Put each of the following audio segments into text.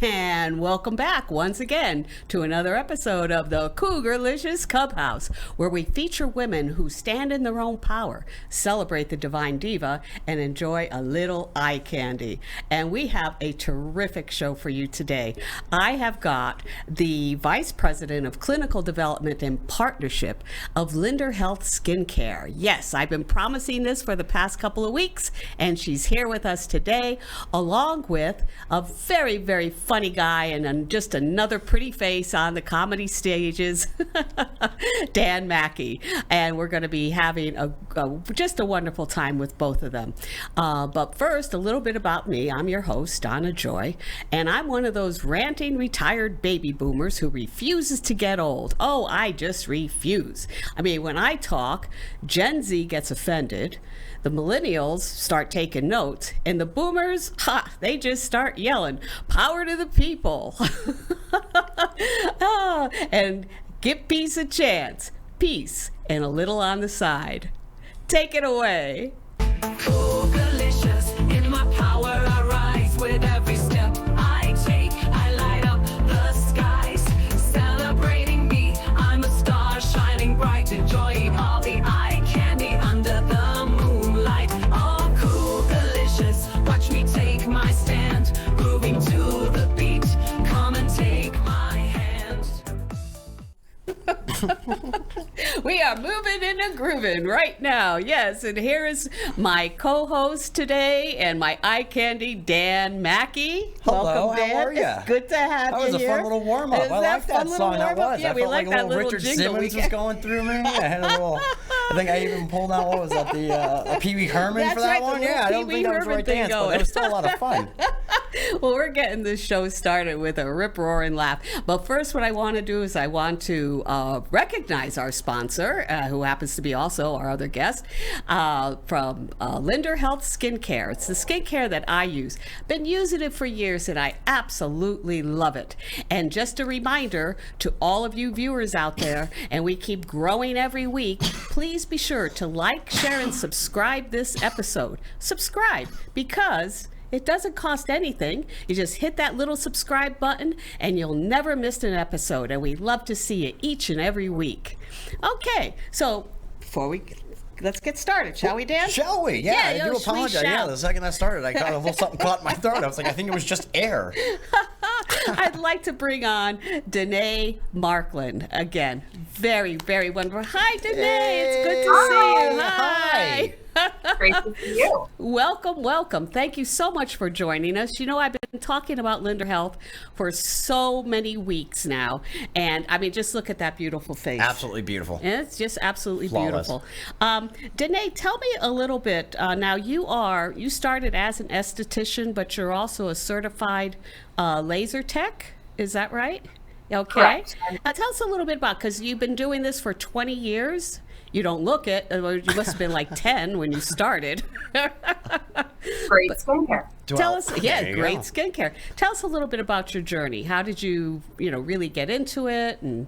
And welcome back once again to another episode of the Cougarlicious Clubhouse, where we feature women who stand in their own power, celebrate the divine diva, and enjoy a little eye candy. And we have a terrific show for you today. I have got the Vice President of Clinical Development and Partnership of Linder Health Skin Care. Yes, I've been promising this for the past couple of weeks, and she's here with us today, along with a very, very funny guy and just another pretty face on the comedy stages, Dan Mackey. And we're going to be having just a wonderful time with both of them. But first, a little bit about me. I'm your host, DonnaJoy, and I'm one of those ranting retired baby boomers who refuses to get old. Oh, I just refuse. I mean, when I talk, Gen Z gets offended, the millennials start taking notes, and the boomers, they just start yelling, power to the people. And give peace a chance. Peace and a little on the side. Take it away. Cougarlicious, in my power I rise with every step I take. I light up the skies, celebrating me. I'm a star shining bright, enjoying all the eye candy under the moonlight. Oh, cougarlicious, watch me take my stand, moving to the beat. Come and take my hand. We are moving and grooving right now. Yes, and here is my co-host today and my eye candy, Dan Mackey. Hello, welcome, Dan. how are you? It's good to have you here. That was a fun little warm-up. I like that song. That was. Yeah, I we felt like like a that little little Richard jingle. Simmons was going through me. I had a little. I think I even pulled out, what was that, the Pee Wee Herman That's for that right, one? the Yeah, I don't Pee Wee think that was the Herman right thing dance, but going. it was still a lot of fun. Well, we're getting this show started with a rip-roaring laugh. But first, what I want to do is I want to recognize our sponsor, who happens to be also our other guest, from Linder Health Skin Care. It's the skincare that I use. Been using it for years, and I absolutely love it. And just a reminder to all of you viewers out there, and we keep growing every week, please be sure to like, share, and subscribe this episode. Subscribe, because it doesn't cost anything. You just hit that little subscribe button and you'll never miss an episode. And we love to see you each and every week. Okay, so let's get started, shall we, Dan? Shall we? Yeah, I do we apologize. shall. Yeah, the second I started, I got a little something caught in my throat. I was like, I think it was just air. I'd like to bring on Danae Markland again. Very, very wonderful. Hi, Danae. It's good to see you. Hi. Great to see you. Welcome, welcome. Thank you so much for joining us. You know, I've been talking about Linder Health for so many weeks now. And I mean, just look at that beautiful face. Absolutely beautiful. It's just absolutely Flawless. beautiful. Danae, tell me a little bit. Now, you started as an esthetician, but you're also a certified laser tech. Is that right? Okay. Correct. Tell us a little bit about, because you've been doing this for 20 years. You don't look it. You must have been like 10 when you started. Great skincare. Tell us, there you great go. skincare. Tell us a little bit about your journey. How did you, really get into it? And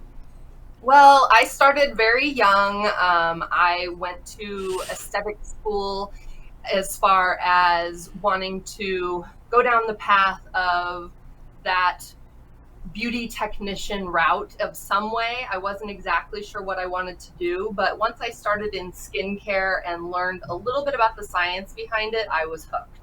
Well, I started very young. I went to aesthetic school as far as wanting to go down the path of that beauty technician route of some way. I wasn't exactly sure what I wanted to do, but once I started in skincare and learned a little bit about the science behind it, I was hooked.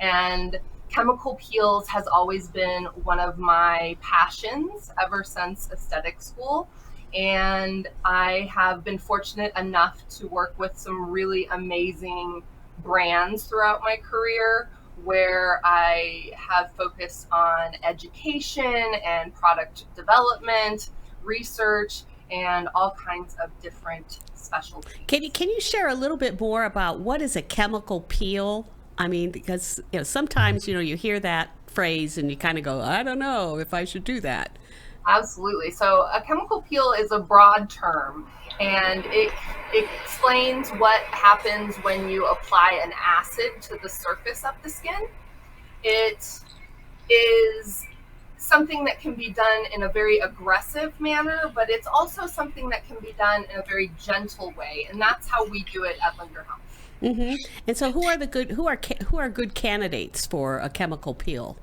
And chemical peels has always been one of my passions ever since aesthetic school. And I have been fortunate enough to work with some really amazing brands throughout my career, where I have focused on education and product development, research, and all kinds of different specialties. can you share a little bit more about what is a chemical peel? I mean, because sometimes you hear that phrase and you kind of go, I don't know if I should do that. Absolutely. So a chemical peel is a broad term, and it explains what happens when you apply an acid to the surface of the skin. It is something that can be done in a very aggressive manner, but it's also something that can be done in a very gentle way, and that's how we do it at Linder Health. Mm-hmm. And so, who are good candidates for a chemical peel?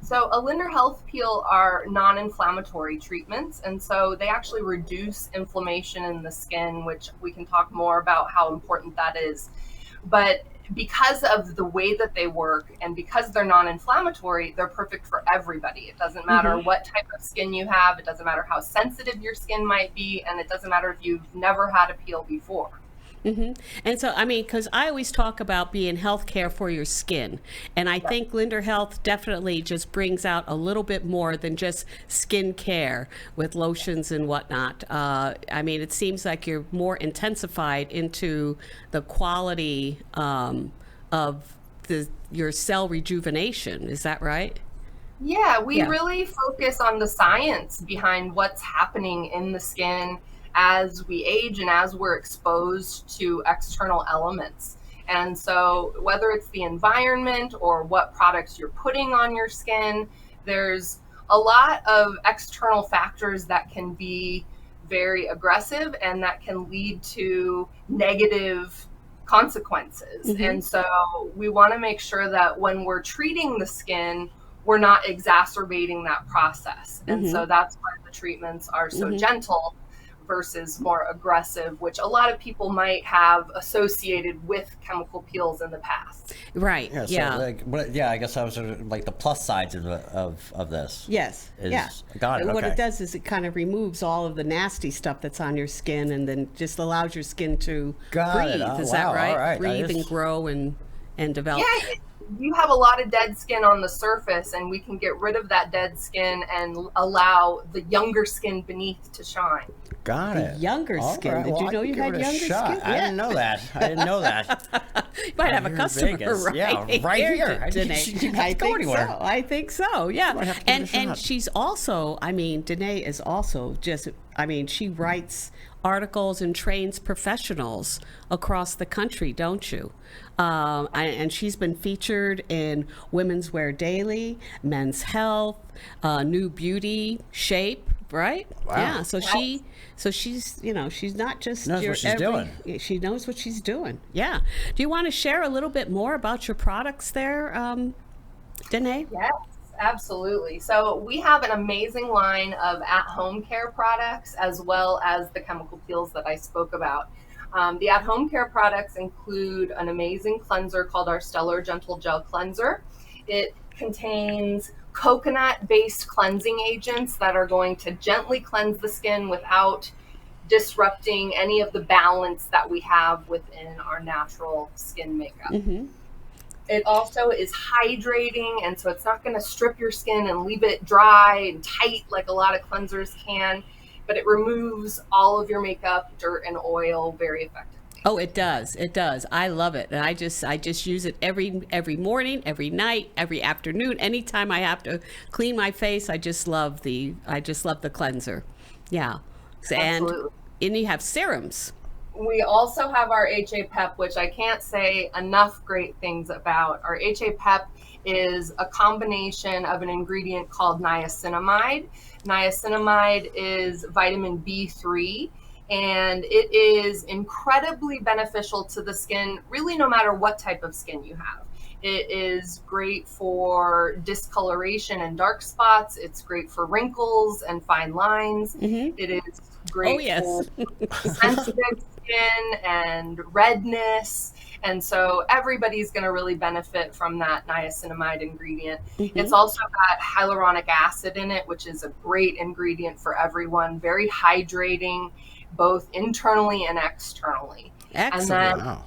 So a Linder Health Peel are non-inflammatory treatments, and so they actually reduce inflammation in the skin, which we can talk more about how important that is. But because of the way that they work and because they're non-inflammatory, they're perfect for everybody. It doesn't matter what type of skin you have, it doesn't matter how sensitive your skin might be, and it doesn't matter if you've never had a peel before. And so, I mean, because I always talk about being healthcare for your skin. And I think Linder Health definitely just brings out a little bit more than just skin care with lotions and whatnot. I mean, it seems like you're more intensified into the quality of your cell rejuvenation. Is that right? Yeah, we really focus on the science behind what's happening in the skin as we age and as we're exposed to external elements. And so whether it's the environment or what products you're putting on your skin, there's a lot of external factors that can be very aggressive and that can lead to negative consequences. And so we want to make sure that when we're treating the skin, we're not exacerbating that process. And so that's why the treatments are so gentle versus more aggressive, which a lot of people might have associated with chemical peels in the past. Right. Yeah. So I guess that was sort of like the plus sides of this. Yes. Got it. What okay. it does is it kind of removes all of the nasty stuff that's on your skin, and then just allows your skin to breathe. Oh, Is wow. that right? All right. Breathe and grow and develop. Yeah, you have a lot of dead skin on the surface, and we can get rid of that dead skin and allow the younger skin beneath to shine. Got it. Younger skin. Right. Did Well, you know I you could had give it a younger shot. skin? I didn't know that. You might have a Here in customer Vegas. right, Yeah, right here. Danae. She didn't have to go anywhere. I think so. Yeah. Might have to give it a And shot. she's also, I mean, Danae is also just, I mean, she writes articles and trains professionals across the country, don't you? And she's been featured in Women's Wear Daily, Men's Health, New Beauty, Shape, right? Wow. Yeah. So she's, you know, she's not just Knows what she's doing. She knows what she's doing. Yeah. Do you want to share a little bit more about your products there, Danae? Yes, absolutely. So we have an amazing line of at-home care products as well as the chemical peels that I spoke about. The at-home care products include an amazing cleanser called our Stellar Gentle Gel Cleanser. It contains coconut-based cleansing agents that are going to gently cleanse the skin without disrupting any of the balance that we have within our natural skin makeup. It also is hydrating, and so it's not going to strip your skin and leave it dry and tight like a lot of cleansers can, but it removes all of your makeup, dirt, and oil very effectively. Oh, it does. It does. I love it. And I just use it every morning, every night, every afternoon. Anytime I have to clean my face, I just love the cleanser. Yeah. Absolutely. And you have serums. We also have our HA Pep, which I can't say enough great things about. Our HA Pep is a combination of an ingredient called niacinamide. Niacinamide is vitamin B3, and it is incredibly beneficial to the skin, really no matter what type of skin you have. It is great for discoloration and dark spots. It's great for wrinkles and fine lines. It is great for sensitive skin and redness. And so everybody's going to really benefit from that niacinamide ingredient. It's also got hyaluronic acid in it, which is a great ingredient for everyone. Very hydrating, both internally and externally. Excellent. And then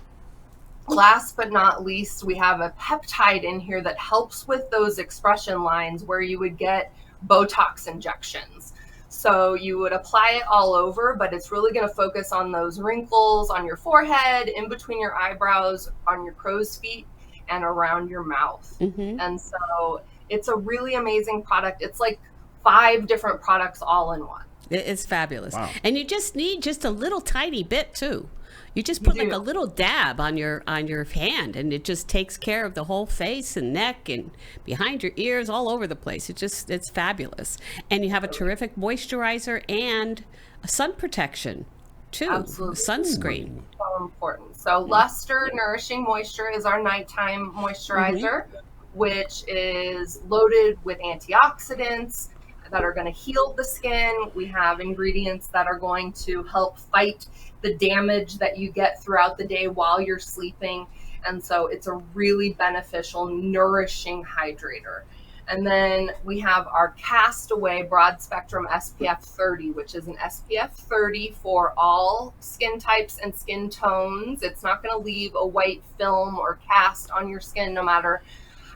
last but not least, we have a peptide in here that helps with those expression lines where you would get Botox injections. So you would apply it all over, but it's really going to focus on those wrinkles on your forehead, in between your eyebrows, on your crow's feet, and around your mouth. And so it's a really amazing product. It's like 5 different products all in one. It's fabulous. Wow. And you just need just a little tiny bit too. You just put like a little dab on your hand, and it just takes care of the whole face and neck and behind your ears, all over the place. It's fabulous. And you have a terrific moisturizer and a sun protection too. Absolutely. Sunscreen. So important. So Luster Nourishing Moisture is our nighttime moisturizer. which is loaded with antioxidants that are going to heal the skin. We have ingredients that are going to help fight the damage that you get throughout the day while you're sleeping. And so it's a really beneficial, nourishing hydrator. And then we have our Castaway Broad Spectrum SPF 30, which is an SPF 30 for all skin types and skin tones. It's not going to leave a white film or cast on your skin, no matter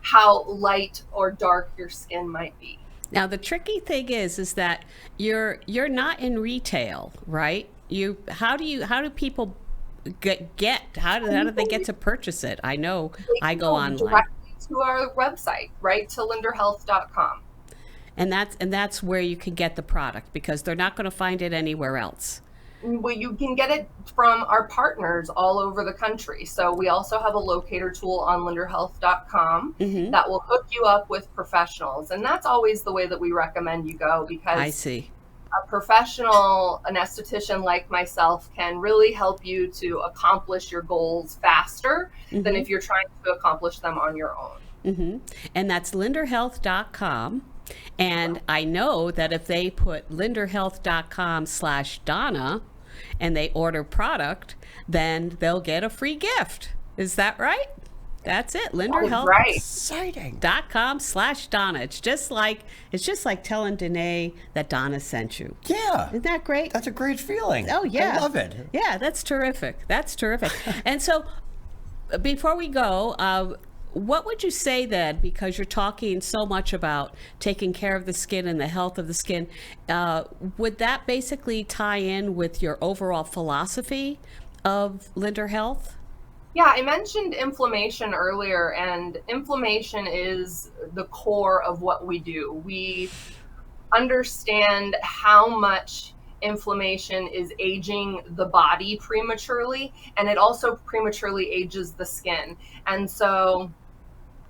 how light or dark your skin might be. Now the tricky thing is that you're not in retail, right? How do people how do they get to purchase it? I know I go online directly to our website, right, to linderhealth.com. And that's where you can get the product, because they're not going to find it anywhere else. Well, you can get it from our partners all over the country. So we also have a locator tool on linderhealth.com that will hook you up with professionals. And that's always the way that we recommend you go, because I see. A professional, an esthetician like myself, can really help you to accomplish your goals faster than if you're trying to accomplish them on your own. And that's linderhealth.com. And I know that if they put linderhealth.com/Donna and they order product, then they'll get a free gift. Is that right? That's it. linderhealth.com/Donna. It's just like telling Danae that Donna sent you. Yeah. Isn't that great? That's a great feeling. Oh yeah. I love it. Yeah, that's terrific. That's terrific. And so before we go, what would you say then, because you're talking so much about taking care of the skin and the health of the skin, would that basically tie in with your overall philosophy of Linder Health? Yeah, I mentioned inflammation earlier, and inflammation is the core of what we do. We understand how much inflammation is aging the body prematurely, and it also prematurely ages the skin. And so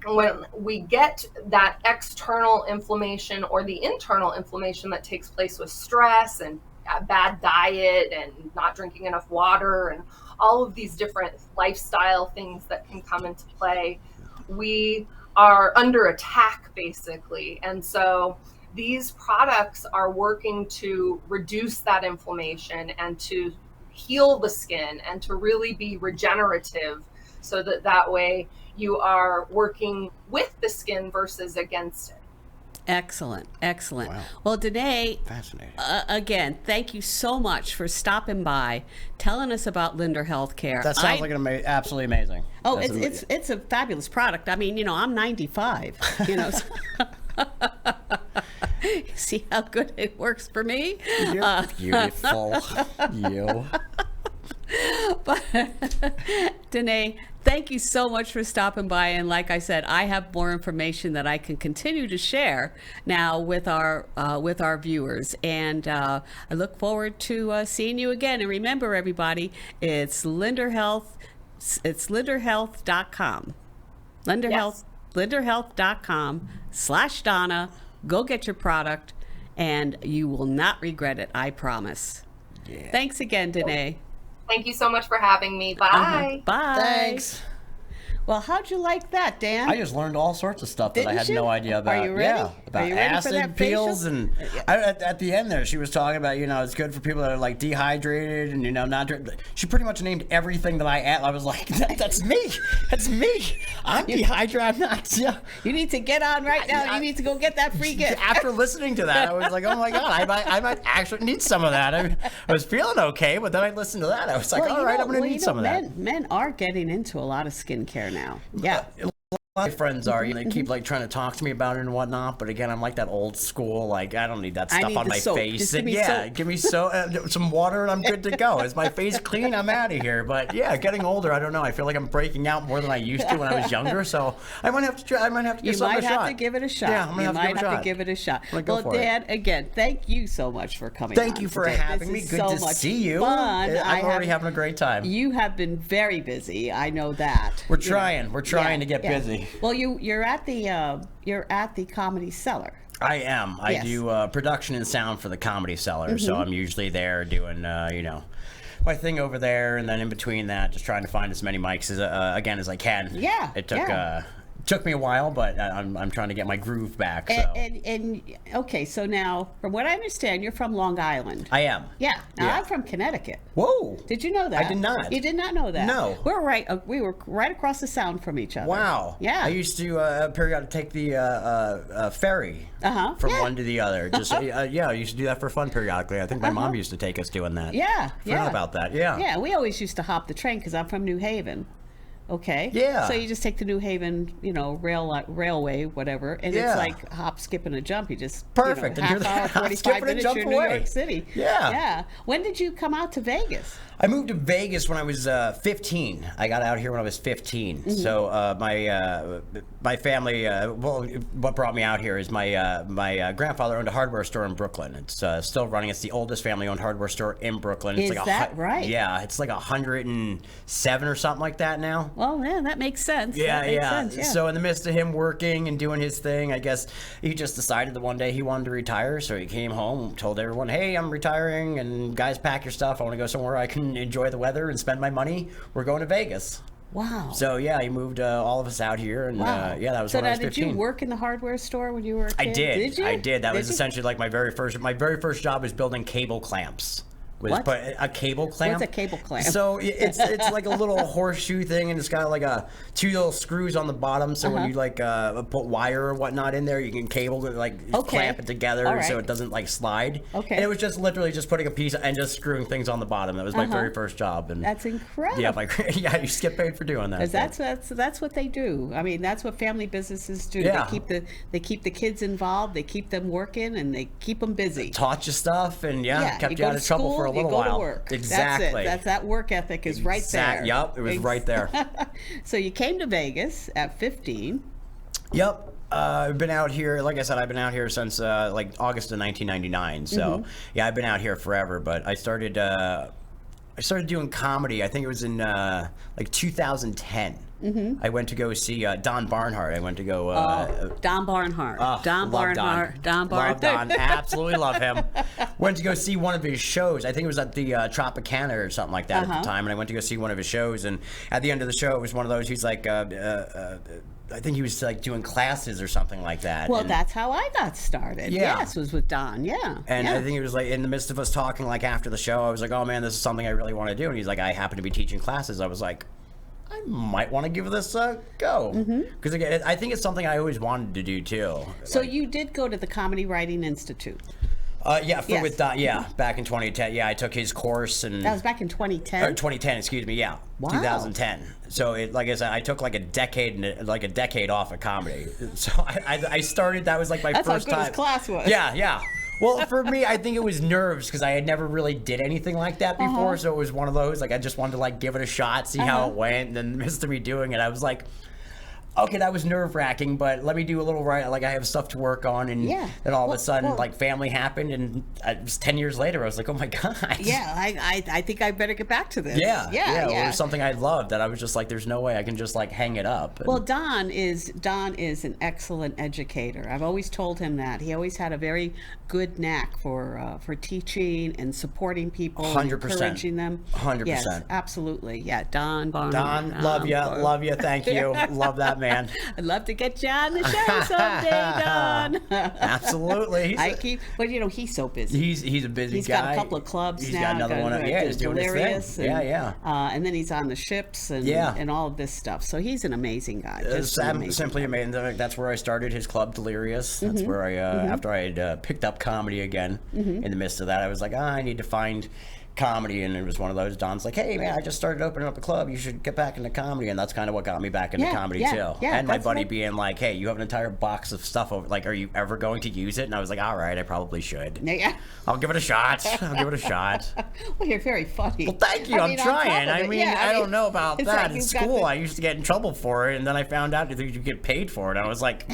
when we get that external inflammation or the internal inflammation that takes place with stress and a bad diet and not drinking enough water and all of these different lifestyle things that can come into play, we are under attack basically. And so these products are working to reduce that inflammation and to heal the skin and to really be regenerative, so that way you are working with the skin versus against it. Excellent. Wow. Well, Danae, Fascinating. Again, thank you so much for stopping by, telling us about Linder Health Care. That sounds like absolutely amazing. Oh, That's it's a fabulous product. I mean, I'm 95, so see how good it works for me? You're beautiful. You. But Danae, thank you so much for stopping by. And like I said, I have more information that I can continue to share now with our viewers. And I look forward to seeing you again. And remember, everybody, it's Linder Health. It's linderhealth.com. linderhealth.com/Donna. Go get your product, and you will not regret it. I promise. Yeah. Thanks again, Danae. Thank you so much for having me. Bye. Bye. Thanks. Well, how'd you like that, Dan? I just learned all sorts of stuff that I Didn't had you? no idea about. Are you ready? Yeah, about Are you ready for acid that peels, facial? and at the end there, she was talking about it's good for people that are like dehydrated and not. She pretty much named everything that I was like, that's me. That's me. I'm dehydrated. I'm not. Yeah. You need to get on right now. You need to go get that free gift. After listening to that, I was like, oh my god, I might actually need some of that. I was feeling okay, but then I listened to that. I was like, all right, I'm gonna need some of that. Men are getting into a lot of skincare now. Yeah. My friends are, they keep trying to talk to me about it and whatnot, but again, I'm like that old school, I don't need that stuff need on the my soap. face. Just give me soap. Give me some water and I'm good to go. Is my face clean? I'm out of here. But yeah, getting older, I don't know. I feel like I'm breaking out more than I used to when I was younger, so I might have to give something a shot. You might have to give it a shot. Yeah, I'm gonna have to give it a shot. Well, Dan, again, thank you so much for coming. Thank you for having me. Good to see you. Fun. I'm already having a great time. You have been very busy. I know that. We're trying. We're trying to get busy. Well, you're at the Comedy Cellar. I am. I do production and sound for the Comedy Cellar, so I'm usually there doing, my thing over there, and then in between that, just trying to find as many mics as I can. Yeah. It took Took me a while, but I'm trying to get my groove back. So. And okay, so now, from what I understand, you're from Long Island. I am. Yeah. Now Yeah. I'm from Connecticut. Whoa. Did you know that? I did not. You did not know that? No. We were right across the sound from each other. Wow. Yeah. I used to periodically take the ferry from one to the other. Just I used to do that for fun periodically. I think my mom used to take us doing that. Yeah. Forgot about that. Yeah. Yeah, we always used to hop the train because I'm from New Haven. Okay. Yeah. So you just take the New Haven, railway, whatever, and Yeah. it's like hop, skip, and a jump. You just Perfect. And half you're hour, hop, 45 skip, and a minutes. jump You're in New away. York City. Yeah. Yeah. When did you come out to Vegas? I moved to Vegas when I was 15. I got out here when I was 15. So my family, what brought me out here is my grandfather owned a hardware store in Brooklyn. It's still running. It's the oldest family-owned hardware store in Brooklyn. It's Is that right? Yeah, it's like 107 or something like that now. Well, yeah, that makes sense. Yeah, That makes yeah. sense, yeah. So in the midst of him working and doing his thing, I guess he just decided that one day he wanted to retire. So he came home, told everyone, "Hey, I'm retiring, and guys, pack your stuff. I want to go somewhere I can enjoy the weather and spend my money. We're going to Vegas." Wow. So yeah, he moved all of us out here, and Wow. that was so when I now, was 15. did you work in the hardware store when you were a kid? I did. Did you? I did. That was you? essentially like my very first job was building cable clamps. What? A cable clamp? What's a cable clamp? So it's like a little horseshoe thing, and it's got like two little screws on the bottom. So when you put wire or whatnot in there, you can clamp it together All right. so it doesn't like slide. Okay. And it was just literally just putting a piece and just screwing things on the bottom. That was my very first job. And That's incredible. yeah, you get paid for doing that. Because that's what they do. I mean, that's what family businesses do. Yeah. They keep the kids involved. They keep them working, and they keep them busy. Taught you stuff, and kept you go out to of trouble school, for a little you go while. To work. Exactly. That's that work ethic is right there. Yep, it was right there. So you came to Vegas at 15. Yep. I've been out here, like I said, I've been out here since like August of 1999. So yeah, I've been out here forever. But I started doing comedy. I think it was in like 2010. I went to go see Don Barnhart. I went to go. Don Barnhart. Don love Barnhart. Don Love Barnhart. Don. Absolutely love him. Went to go see one of his shows. I think it was at the Tropicana or something like that at the time. And I went to go see one of his shows. And at the end of the show, it was one of those. He's like, I think he was like doing classes or something like that. Well, and, that's how I got started. Yeah. Yes, was with Don. Yeah. And yeah. I think it was like in the midst of us talking, like after the show, I was like, "Oh man, this is something I really want to do." And he's like, "I happen to be teaching classes." I was like, "I might want to give this a go," because again, I think it's something I always wanted to do too. So you did go to the Comedy Writing Institute. Yes. With Don. Yeah, back in 2010. Yeah, I took his course, and That was back in 2010. 2010. Excuse me. Yeah, Wow. 2010. So like I said, I took like a decade off of comedy. So I started. That was like my That's first how good time. his class was. Yeah. Well, for me, I think it was nerves because I had never really did anything like that before. So it was one of those like I just wanted to like give it a shot, see how it went. And then in the midst of me doing it, I was like, okay, that was nerve-wracking, but let me do a little right. Like I have stuff to work on, and then all of a sudden, like family happened, and it was 10 years later. I was like, oh my god. Yeah, I think I better get back to this. Yeah. Yeah. It was something I loved that I was just like, there's no way I can just like hang it up. And Well, Don is an excellent educator. I've always told him that. He always had a very good knack for teaching and supporting people, 100%. and encouraging them. 100%. Yes, absolutely. Yeah, Don Barnhart. Don, love you, thank you, love that man. I'd love to get you on the show someday, Don. Absolutely. But he's so busy. He's a busy He's guy. got a couple of clubs He's now. got another one. Yeah, he's doing his Delirious thing. and, and then he's on the ships and all of this stuff. So he's an amazing guy. Just an amazing Simply guy. amazing. That's where I started his club, Delirious. That's where I, after I had picked up comedy again, in the midst of that, I was like, I need to find comedy, and it was one of those. Don's like, hey man, I just started opening up a club, you should get back into comedy. And that's kind of what got me back into comedy too. Yeah, and my buddy being like, hey, you have an entire box of stuff over, like, are you ever going to use it? And I was like, all right, I probably should. Yeah. I'll give it a shot. Well, you're very funny. Well, thank you. I'm trying. I don't know about it's that. like In you've got school, I used to get in trouble for it, and then I found out that you get paid for it. And I was like,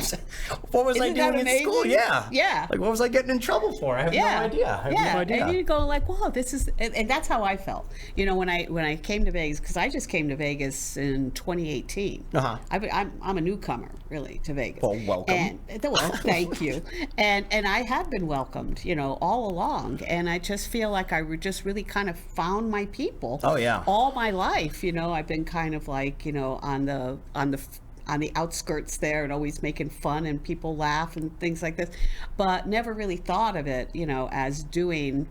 what was I Isn't that doing in amazing? school? Yeah. Yeah. Like, what was I getting in trouble for? I have no idea. I have no idea. And you go like, wow, this is, and that's how I felt. When I came to Vegas, because I just came to Vegas in 2018. I'm a newcomer, really, to Vegas. Well, welcome. Well, thank you. And I have been welcomed, all along. And I just feel like I just really kind of found my people. Oh, yeah. All my life, I've been kind of like, on the on the outskirts there and always making fun and people laugh and things like this, but never really thought of it, as doing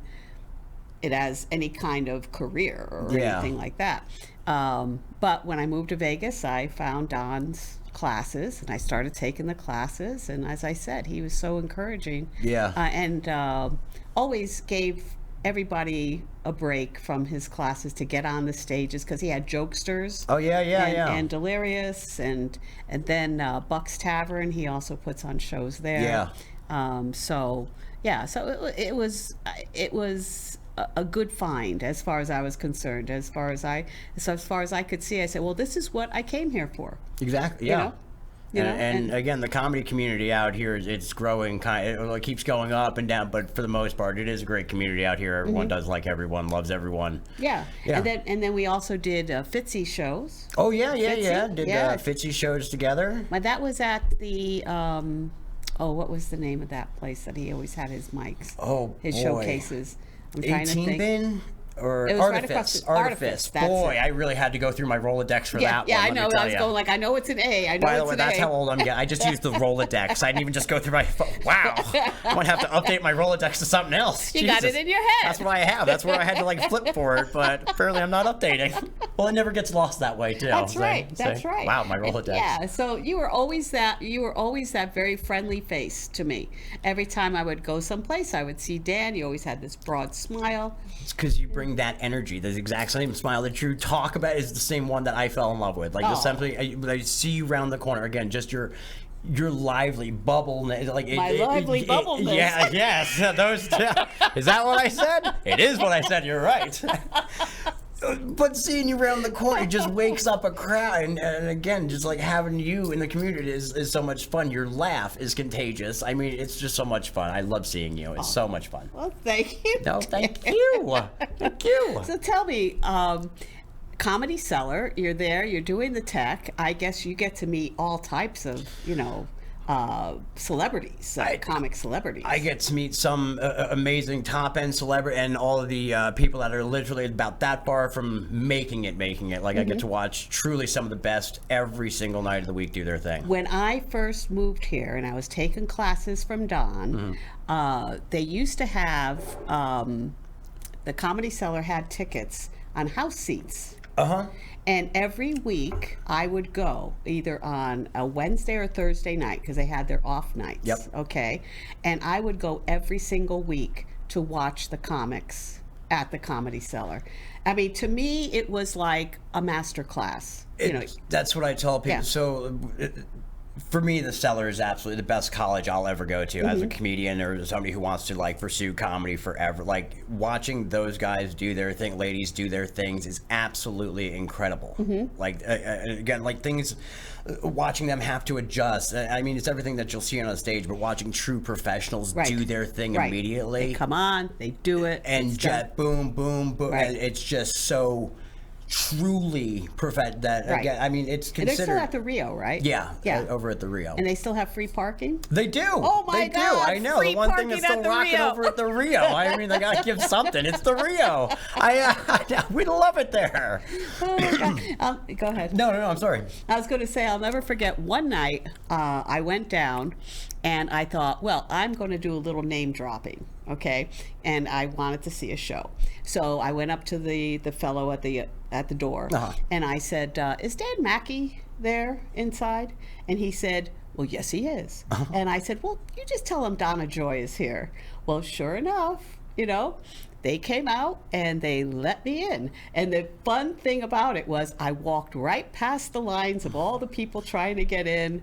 it as any kind of career or anything like that. But when I moved to Vegas, I found Don's classes and I started taking the classes, and as I said, he was so encouraging, and always gave everybody a break from his classes to get on the stages, because he had jokesters and Delirious and then Buck's Tavern, he also puts on shows there. So it was a good find as far as I was concerned. As far as I could see, I said, well, this is what I came here for. Exactly. And again, the comedy community out here, it's growing. It keeps going up and down, but for the most part, it is a great community out here. Everyone does like everyone, loves everyone. And then we also did Fitzy shows. Oh Did Fitzy shows together. But that was at the what was the name of that place that he always had his mics? His showcases. I'm trying to think. 18 bin? Or it was Artifice. Right across the, Artifice. Boy, I really had to go through my Rolodex for that one. Yeah, I know. I was going like, I know it's an A. I know By the it's way, an that's A. how old I'm getting. I just used the Rolodex. I didn't even just go through my phone. Wow. I'm going to have to update my Rolodex to something else. You got it in your head. That's what I have. That's where I had to flip for it, but apparently I'm not updating. Well, it never gets lost that way, too. That's right. That's right. Wow, my Rolodex. Yeah, so you were always that very friendly face to me. Every time I would go someplace, I would see Dan. You always had this broad smile. It's because you bring that energy. The exact same smile that you talk about is the same one that I fell in love with. Just simply, I see you around the corner again. Just your lively bubble, lively bubbleness. Yeah, yes, those. Is that what I said? It is what I said. You're right. But seeing you around the corner just wakes up a crowd, and again, just having you in the community is so much fun. Your laugh is contagious. I mean, it's just so much fun. I love seeing you. It's so much fun. Well, thank you. No, thank you. Thank you. So tell me, Comedy Cellar, you're there, you're doing the tech. I guess you get to meet all types of, celebrities, comic celebrities. I get to meet some amazing top-end celebrity and all of the people that are literally about that far from making it. I get to watch truly some of the best every single night of the week do their thing. When I first moved here and I was taking classes from Don, they used to have, the Comedy Cellar had tickets on house seats. And every week I would go either on a Wednesday or Thursday night, because they had their off nights. Yep. Okay. And I would go every single week to watch the comics at the Comedy Cellar. I mean, to me, it was like a master class. That's what I tell people. Yeah. So for me, the Cellar is absolutely the best college I'll ever go to as a comedian or somebody who wants to pursue comedy forever. Watching those guys do their thing, ladies do their things is absolutely incredible. Again, things, watching them have to adjust. I mean, it's everything that you'll see on a stage, but watching true professionals do their thing immediately. They come on, they do it. And boom, boom, boom. And it's just so truly perfect that again. I mean, it's considered. And they're still at the Rio, right? Yeah, over at the Rio. And they still have free parking. They do. Oh my God! I know. Free the one thing that's still rocking Rio. over at the Rio. I mean, they gotta give something. It's the Rio. We love it there. Oh my God. Go ahead. No. I'm sorry. I was going to say, I'll never forget one night I went down and I thought, well, I'm going to do a little name dropping, okay? And I wanted to see a show. So I went up to the fellow at the door and I said, is Dan Mackey there inside? And he said, well, yes, he is. And I said, well, you just tell him DonnaJoy is here. Well, sure enough, they came out and they let me in. And the fun thing about it was I walked right past the lines of all the people trying to get in.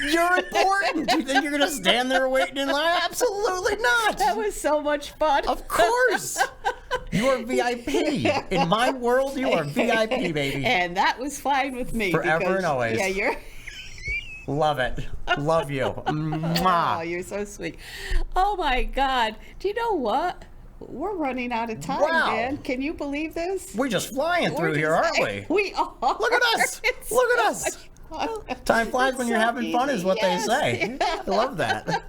You're important. Do you think you're going to stand there waiting in line? Absolutely not. That was so much fun. Of course. You are VIP. In my world, you are VIP, baby. And that was fine with me. Forever and always. Yeah, you're... Love it. Love you. Oh, you're so sweet. Oh, my God. Do you know what? We're running out of time, Dan. Can you believe this? We're just flying through here, aren't we? We are. Look at us. Look at us. Time flies when you're having fun is what they say. I love that.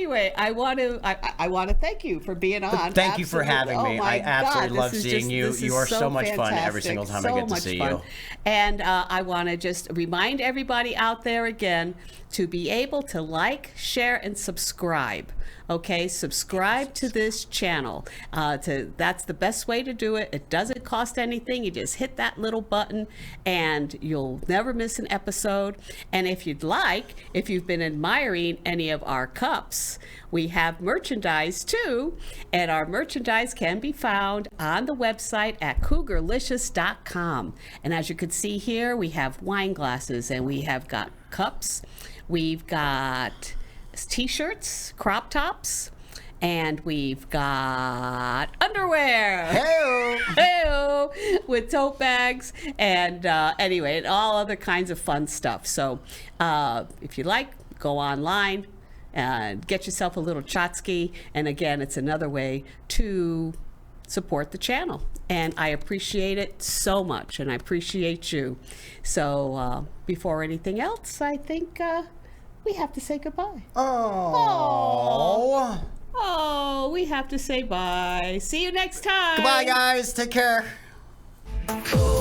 anyway, I want to thank you for being on. Thank you for having Absolutely. me. Oh my I absolutely God, love this is seeing just- you. this is You are so much fun every fantastic. single time So I get to much see fun. you. And I want to just remind everybody out there again to be able to like, share, and subscribe. Okay, subscribe to this channel. That's the best way to do it. It doesn't cost anything. You just hit that little button and you'll never miss an episode. And if you'd like, if you've been admiring any of our cups, we have merchandise too. And our merchandise can be found on the website at cougarlicious.com. And as you can see here, we have wine glasses and we have got cups. We've got t-shirts, crop tops, and we've got underwear. Hey-o, with tote bags and anyway, and all other kinds of fun stuff. So if you like, go online and get yourself a little Chotsky. And again, it's another way to support the channel. And I appreciate it so much, and I appreciate you. So before anything else, I think we have to say goodbye. Oh. Oh, we have to say bye. See you next time. Goodbye, guys. Take care. Cool.